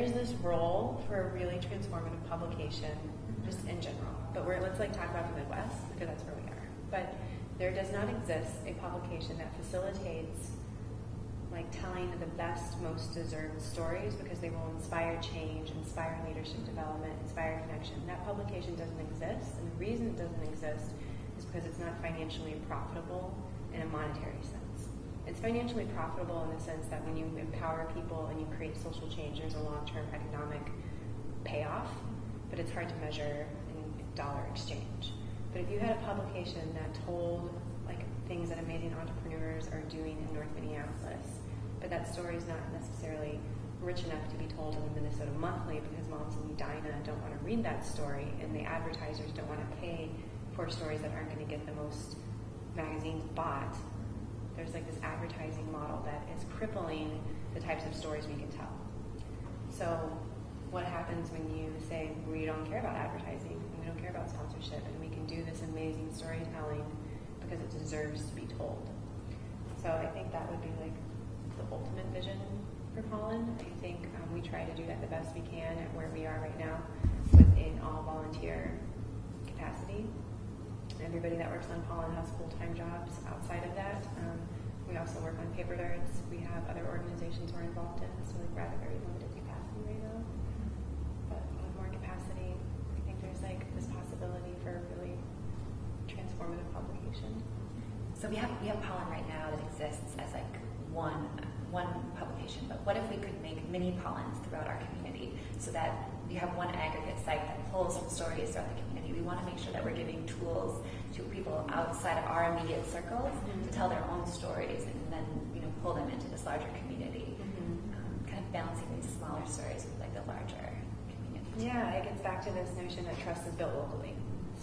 There's this role for a really transformative publication, just in general. But let's talk about the Midwest, because that's where we are. But there does not exist a publication that facilitates telling the best, most deserved stories, because they will inspire change, inspire leadership development, inspire connection. That publication doesn't exist, and the reason it doesn't exist is because it's not financially profitable in a monetary sense. It's financially profitable in the sense that when you empower people and you create social change, there's a long-term economic payoff, but it's hard to measure in dollar exchange. But if you had a publication that told things that amazing entrepreneurs are doing in North Minneapolis, but that story is not necessarily rich enough to be told in the Minnesota Monthly because moms in Edina don't want to read that story, and the advertisers don't want to pay for stories that aren't going to get the most magazines bought. There's this advertising model that is crippling the types of stories we can tell. So what happens when you say we don't care about advertising, and we don't care about sponsorship, and we can do this amazing storytelling because it deserves to be told? So I think that would be the ultimate vision for Pollen. I think we try to do that the best we can at where we are right now with an all-volunteer capacity. Everybody that works on Pollen has full-time jobs outside of that. We also work on PaperDarts. We have other organizations we're involved in, so we're at a very limited capacity right now. But with more capacity, I think there's this possibility for a really transformative publication. So we have Pollen right now that exists as one publication, but what if we could make mini Pollens throughout our community so that we have one aggregate site that pulls from stories throughout the community? We want to make sure that we're giving tools to people outside of our immediate circles to tell their own stories and then pull them into this larger community, kind of balancing these smaller stories with the larger community. Yeah, it gets back to this notion that trust is built locally.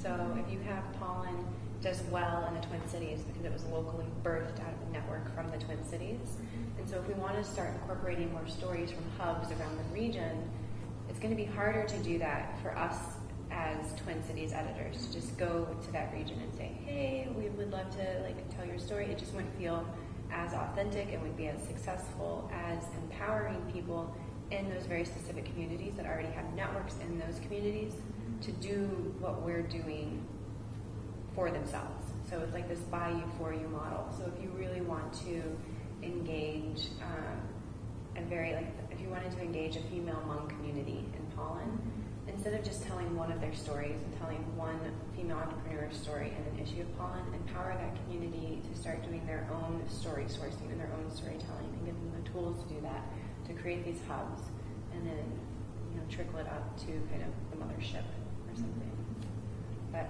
So if you have Pollen does well in the Twin Cities because it was locally birthed out of a network from the Twin Cities. And so if we want to start incorporating more stories from hubs around the region, it's going to be harder to do that for us as Twin Cities editors to just go to that region and say, hey, we would love to tell your story. It just wouldn't feel as authentic and would be as successful as empowering people in those very specific communities that already have networks in those communities to do what we're doing for themselves. So it's this by you, for you model. So if you really want to engage if you wanted to engage a female Hmong community in Pollen, instead of just telling one of their stories and telling one female entrepreneur story in an issue of Pollen, empower that community to start doing their own story sourcing and their own storytelling and give them the tools to do that, to create these hubs, and then trickle it up to kind of the mothership or something. But